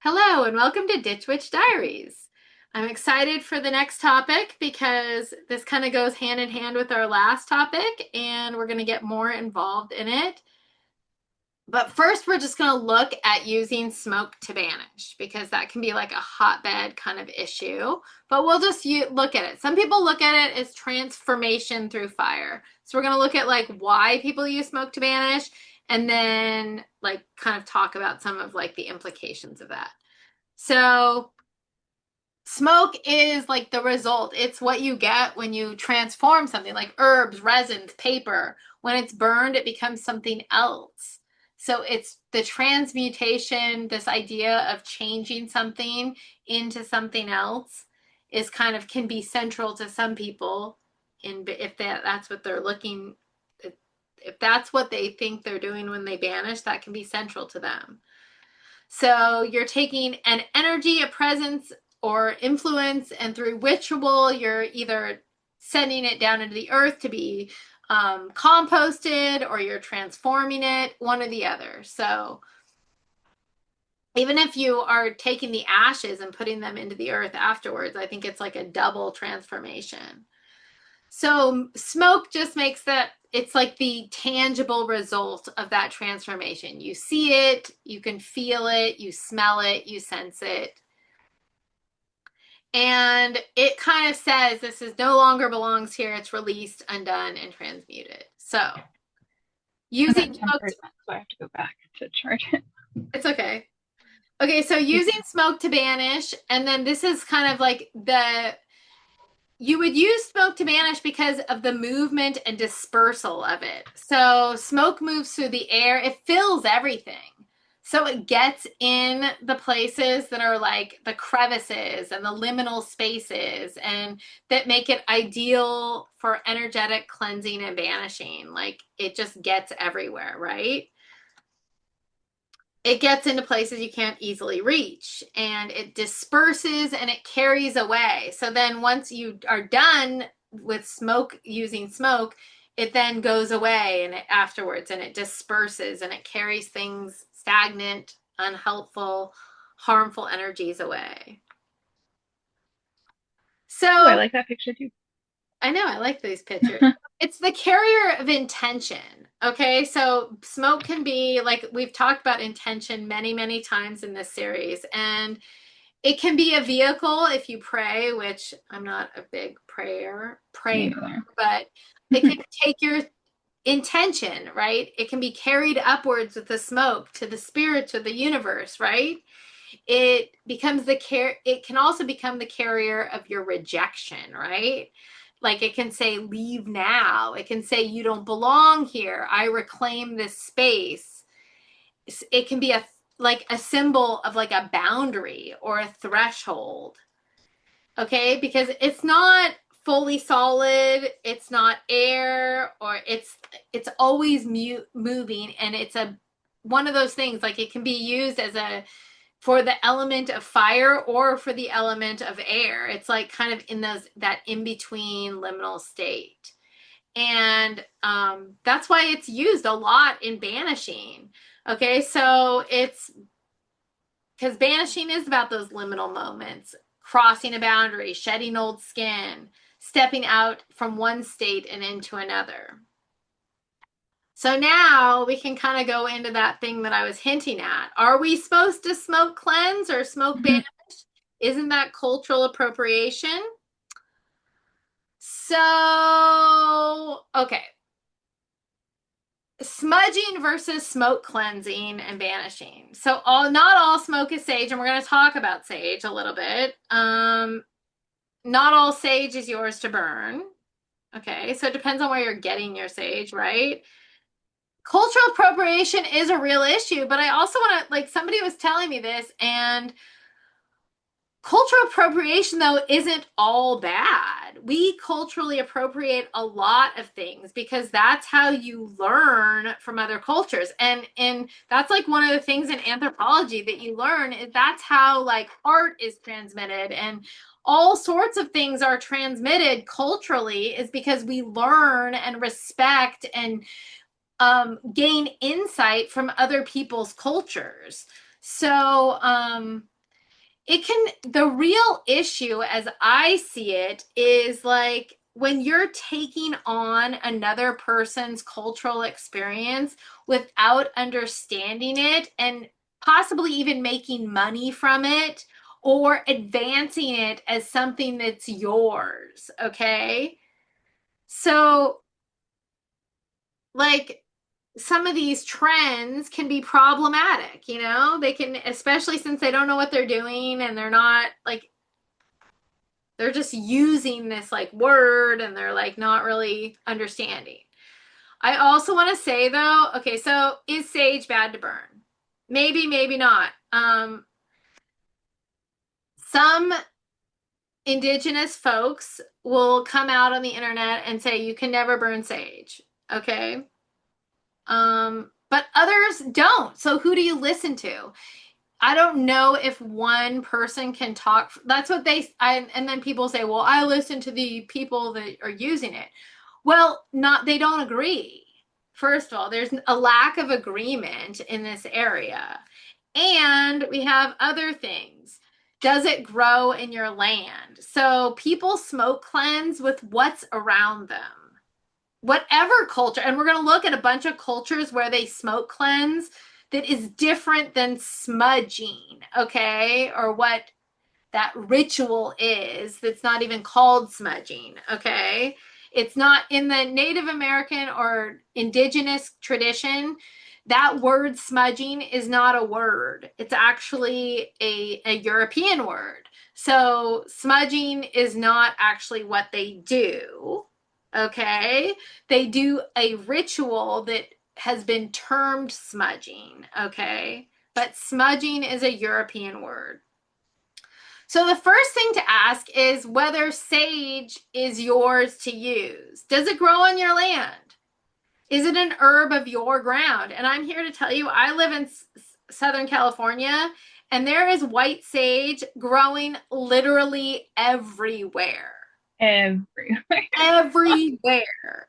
Hello and welcome to Ditch Witch Diaries. I'm excited for the next topic because this kind of goes hand in hand with our last topic and we're going to get more involved in it. But first, we're just going to look at using smoke to banish because that can be like a hotbed kind of issue. But we'll just look at it. Some people look at it as transformation through fire. So we're going to look at like why people use smoke to banish and then like kind of talk about some of like the implications of that. So smoke is like the result. It's what you get when you transform something like herbs, resins, paper. When it's burned, it becomes something else. So it's the transmutation, this idea of changing something into something else is kind of can be central to some people if that's what they're looking if that's what they think they're doing when they banish, that can be central to them. So you're taking an energy, a presence, or influence, and through ritual, you're either sending it down into the earth to be composted, or you're transforming it, one or the other. So even if you are taking the ashes and putting them into the earth afterwards, I think it's like a double transformation. So smoke just makes that it's like the tangible result of that transformation. You see it, you can feel it, you smell it, you sense it. And it kind of says this is no longer belongs here. It's released, undone, and transmuted. So using smoke. So I have to go back to chart it. It's okay. Okay, so using smoke to banish, and then this is kind of like you would use smoke to banish because of the movement and dispersal of it. So smoke moves through the air, it fills everything. So it gets in the places that are like the crevices and the liminal spaces and that make it ideal for energetic cleansing and banishing. Like it just gets everywhere, right? It gets into places you can't easily reach and it disperses and it carries away. So then once you are done with smoke, using smoke, it then goes away and afterwards and it disperses and it carries things stagnant, unhelpful, harmful energies away. So Oh, I like that picture too. I know, I like these pictures. It's the carrier of intention. Okay, so smoke can be like we've talked about intention many, many times in this series, and it can be a vehicle if you pray, which I'm not a big prayer, but it can take your intention, right? It can be carried upwards with the smoke to the spirits of the universe, right? It can also become the carrier of your rejection, right? Like it can say leave now, it can say you don't belong here, I reclaim this space. It can be a symbol of like a boundary or a threshold. Okay, because it's not fully solid, it's not air, or it's always moving, and it's a one of those things like it can be used as a for the element of fire or for the element of air. It's like kind of in that in between liminal state. And that's why it's used a lot in banishing. Okay, so it's because banishing is about those liminal moments, crossing a boundary, shedding old skin, stepping out from one state and into another. So now we can kind of go into that thing that I was hinting at. Are we supposed to smoke cleanse or smoke banish? Isn't that cultural appropriation? So, okay. Smudging versus smoke cleansing and banishing. So not all smoke is sage, and we're going to talk about sage a little bit. Not all sage is yours to burn. Okay, so it depends on where you're getting your sage, right? Cultural appropriation is a real issue, but I also want to, like, somebody was telling me this, and cultural appropriation, though, isn't all bad. We culturally appropriate a lot of things because that's how you learn from other cultures. And that's like one of the things in anthropology that you learn is that's how like art is transmitted and all sorts of things are transmitted culturally is because we learn and respect and gain insight from other people's cultures. So the real issue as I see it is like when you're taking on another person's cultural experience without understanding it and possibly even making money from it or advancing it as something that's yours, okay? So, like, some of these trends can be problematic, you know? They can, especially since they don't know what they're doing and they're not like, they're just using this like word and they're like not really understanding. I also want to say though, okay, so is sage bad to burn? Maybe, maybe not. Some indigenous folks will come out on the internet and say you can never burn sage, okay? But others don't. So who do you listen to? I don't know if one person can talk. That's what and then people say, well, I listen to the people that are using it. Well, they don't agree. First of all, there's a lack of agreement in this area. And we have other things. Does it grow in your land? So people smoke cleanse with what's around them. Whatever culture, and we're going to look at a bunch of cultures where they smoke cleanse that is different than smudging, okay? Or what that ritual is that's not even called smudging, okay? It's not in the Native American or indigenous tradition. That word smudging is not a word. It's actually a European word. So smudging is not actually what they do, okay? They do a ritual that has been termed smudging, okay? But smudging is a European word. So the first thing to ask is whether sage is yours to use. Does it grow on your land? Is it an herb of your ground? And I'm here to tell you, I live in Southern California, and there is white sage growing literally everywhere. Everywhere. Everywhere.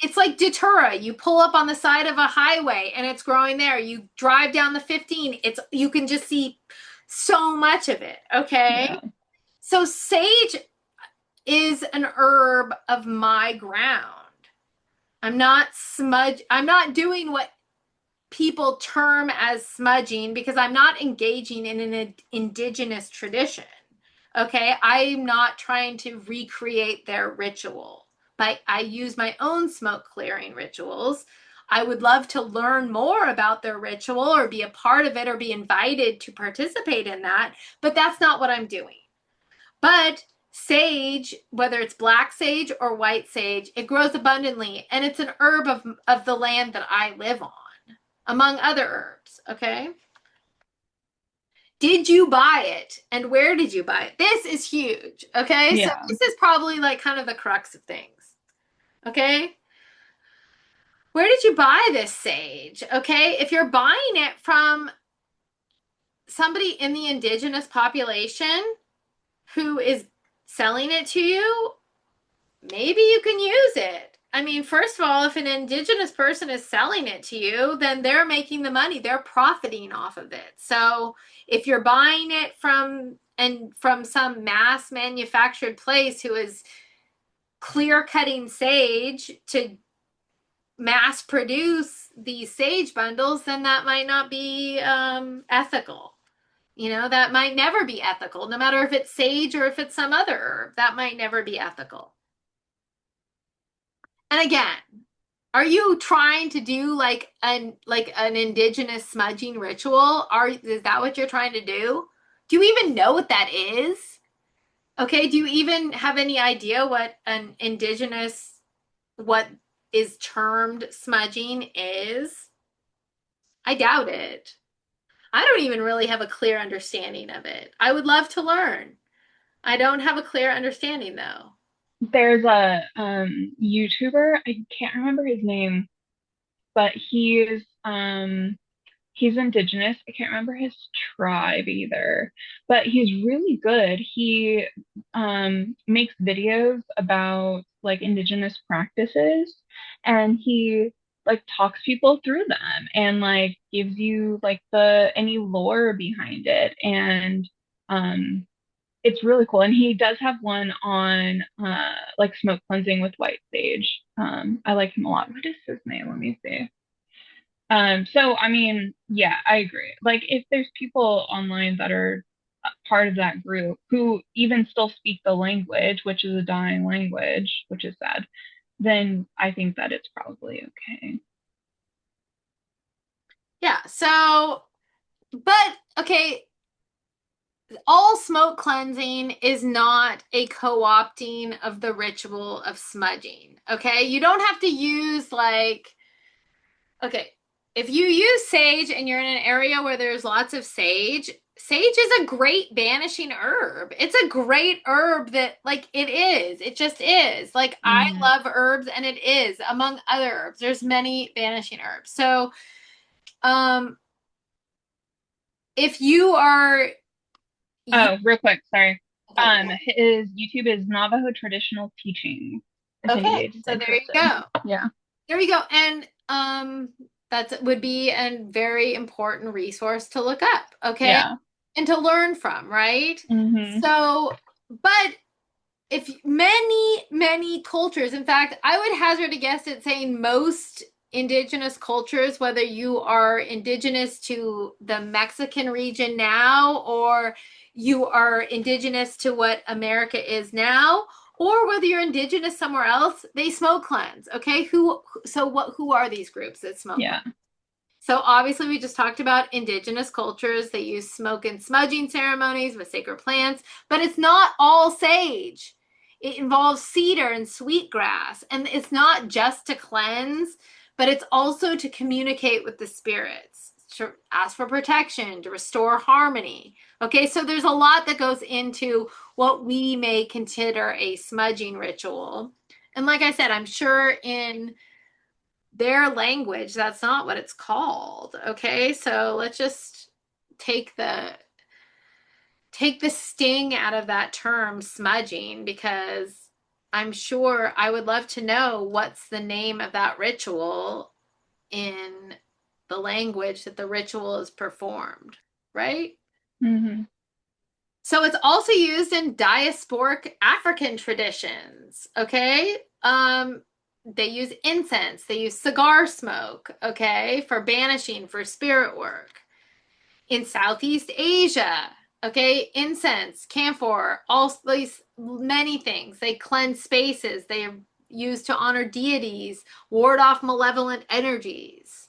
It's like Datura. You pull up on the side of a highway and it's growing there. You drive down the 15, you can just see so much of it, okay? Yeah. So sage is an herb of my ground. I'm not doing what people term as smudging because I'm not engaging in an indigenous tradition. Okay, I'm not trying to recreate their ritual. But I use my own smoke clearing rituals. I would love to learn more about their ritual or be a part of it or be invited to participate in that, but that's not what I'm doing. But sage, whether it's black sage or white sage, it grows abundantly and it's an herb of the land that I live on, among other herbs. Okay. Did you buy it and where did you buy it? This is huge. Okay. So Yeah. this is probably like kind of the crux of things. Okay. Where did you buy this sage? Okay. If you're buying it from somebody in the indigenous population who is selling it to you, maybe you can use it. I mean, first of all, if an indigenous person is selling it to you, then they're making the money. They're profiting off of it. So if you're buying it from some mass manufactured place who is clear cutting sage to mass produce these sage bundles, then that might not be ethical. You know, that might never be ethical, no matter if it's sage or if it's some other herb. That might never be ethical. And again, are you trying to do like an indigenous smudging ritual? Is that what you're trying to do? Do you even know what that is? Okay, do you even have any idea what is termed smudging is? I doubt it. I don't even really have a clear understanding of it. I would love to learn. I don't have a clear understanding though. There's a YouTuber, I can't remember his name, but he's indigenous. I can't remember his tribe either, but he's really good. He makes videos about like indigenous practices, and he like talks people through them and like gives you like the any lore behind it. And It's really cool. And he does have one on like smoke cleansing with white sage. I like him a lot. What is his name? Let me see. So I mean, yeah, I agree. Like if there's people online that are part of that group who even still speak the language, which is a dying language, which is sad, then I think that it's probably okay. Yeah. So, but okay, all smoke cleansing is not a co-opting of the ritual of smudging. Okay? You don't have to use like okay, if you use sage and you're in an area where there's lots of sage, sage is a great banishing herb. It's a great herb that, like, it is. It just is. Like, I Hmm. love herbs and it is among other herbs. There's many banishing herbs. So, um, if you are, you, Oh, real quick, sorry. okay, His YouTube is Navajo Traditional Teachings, if okay, anybody's so there you interested. go. Yeah. There you go. And that would be a very important resource to look up, okay? Yeah. And to learn from, right? Hmm. So, but if many cultures, in fact, I would hazard a guess at saying most indigenous cultures, whether you are indigenous to the Mexican region now or you are indigenous to what America is now, or whether you're indigenous somewhere else, they smoke cleanse. Okay, who are these groups that smoke Yeah. cleanse? So obviously we just talked about indigenous cultures. They use smoke and smudging ceremonies with sacred plants, but it's not all sage. It involves cedar and sweetgrass, and it's not just to cleanse, but it's also to communicate with the spirits, to ask for protection, to restore harmony. Okay, so there's a lot that goes into what we may consider a smudging ritual. And like I said, I'm sure in their language, that's not what it's called. Okay, so let's just take the take the sting out of that term smudging because I'm sure I would love to know what's the name of that ritual in the language that the ritual is performed, right? Hmm. So it's also used in diasporic African traditions, okay? They use incense, they use cigar smoke, okay, for banishing, for spirit work. In Southeast Asia, okay, incense, camphor, all these many things. They cleanse spaces, they are used to honor deities, ward off malevolent energies.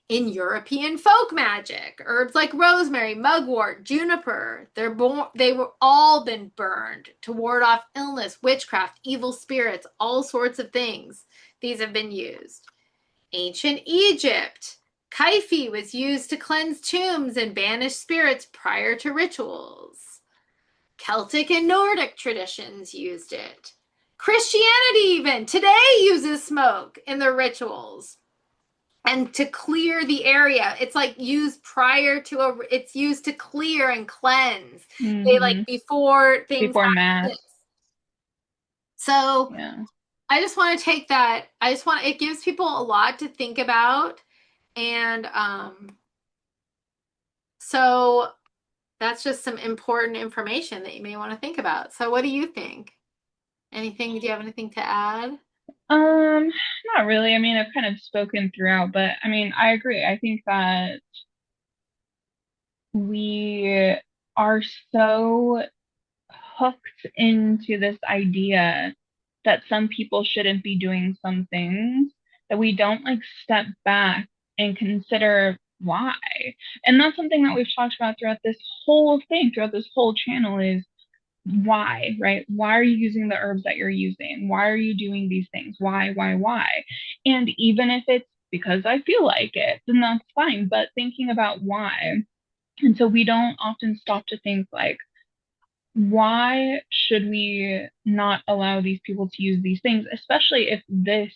In European folk magic, herbs like rosemary, mugwort, juniper, they were all been burned to ward off illness, witchcraft, evil spirits, all sorts of things. These have been used. Ancient Egypt, Kaifi was used to cleanse tombs and banish spirits prior to rituals. Celtic and Nordic traditions used it. Christianity, even today, uses smoke in their rituals and to clear the area. It's like used prior to it's used to clear and cleanse. They like Hmm. before things Before happen. mass. So Yeah. I just want to take that. I just want it gives people a lot to think about. And so that's just some important information that you may want to think about. So what do you think? Anything, do you have anything to add? Um, Not really. I mean, I've kind of spoken throughout, but I mean, I agree. I think that we are so hooked into this idea that some people shouldn't be doing some things that we don't like step back and consider why. And that's something that we've talked about throughout this whole thing, throughout this whole channel is why, right? Why are you using the herbs that you're using? Why are you doing these things? Why? And even if it's because I feel like it, then that's fine. But thinking about why. And so we don't often stop to think like, why should we not allow these people to use these things, especially if this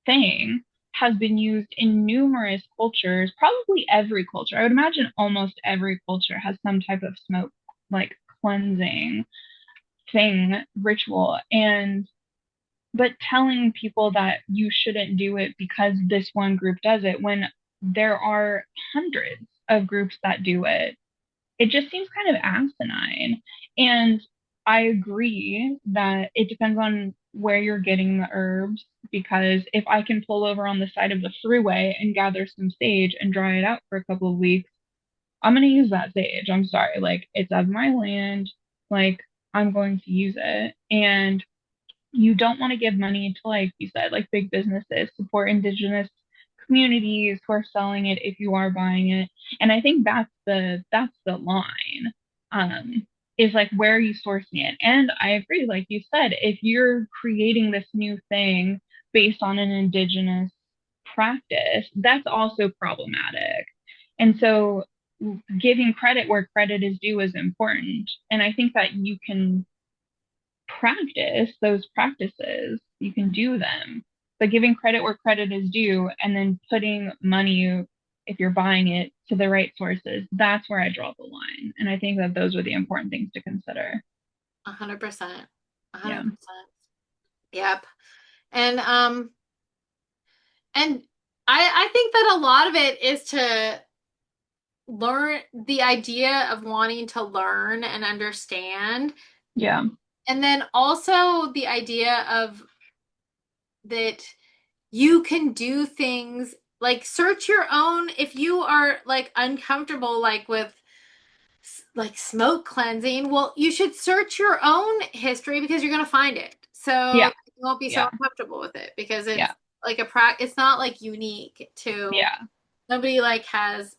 thing has been used in numerous cultures, probably every culture. I would imagine almost every culture has some type of smoke, like cleansing thing, ritual. And but telling people that you shouldn't do it because this one group does it when there are hundreds of groups that do it it just seems kind of asinine. And I agree that it depends on where you're getting the herbs, because if I can pull over on the side of the freeway and gather some sage and dry it out for a couple of weeks, I'm going to use that sage. I'm sorry. Like, it's of my land. Like, I'm going to use it. And you don't want to give money to, like you said, like big businesses, support indigenous communities who are selling it if you are buying it. And I think that's the line. Is like, where are you sourcing it? And I agree, like you said, if you're creating this new thing based on an indigenous practice, that's also problematic. And so giving credit where credit is due is important. And I think that you can practice those practices. You can do them, but giving credit where credit is due and then putting money, if you're buying it, to the right sources, that's where I draw the line. And I think that those are the important things to consider. 100%. Yeah. 100%. Yep. And and I think that a lot of it is to learn the idea of wanting to learn and understand. Yeah. And then also the idea of that you can do things like search your own if you are like uncomfortable like with like smoke cleansing, well, you should search your own history because you're going to find it. So Yeah. you won't be so Yeah. uncomfortable with it because it's Yeah. like it's not like unique to Yeah. nobody like has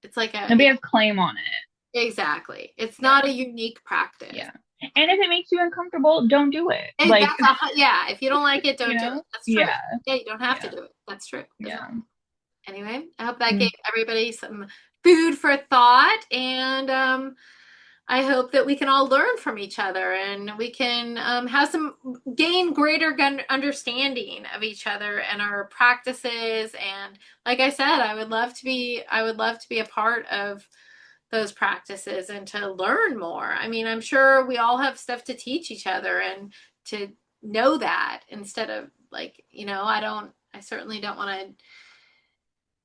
it's like a Nobody yeah, has claim on it. exactly. It's not Yeah. a unique practice. Yeah. And if it makes you uncomfortable, don't do it. And Like, that's yeah, if you don't like it, you don't do it. know? That's true. Yeah. Yeah, you don't have to Yeah. do it. That's true as well. Yeah. Anyway, I hope that gave Mm. everybody some food for thought and I hope that we can all learn from each other and we can have some gain greater understanding of each other and our practices. And like I said, I would love to be a part of those practices and to learn more. I mean, I'm sure we all have stuff to teach each other and to know that instead of like, I certainly don't want to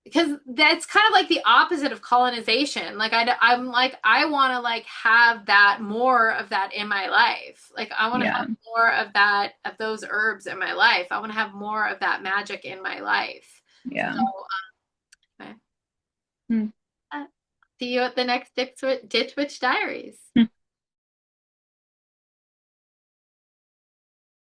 because that's kind of like the opposite of colonization. Like I'm like I want to like have that more of that in my life. Like I want to have Yeah. more of that of those herbs in my life. I want to have more of that magic in my life. Yeah. So okay. Mm. Uh, see you at the next Ditch Witch Diaries.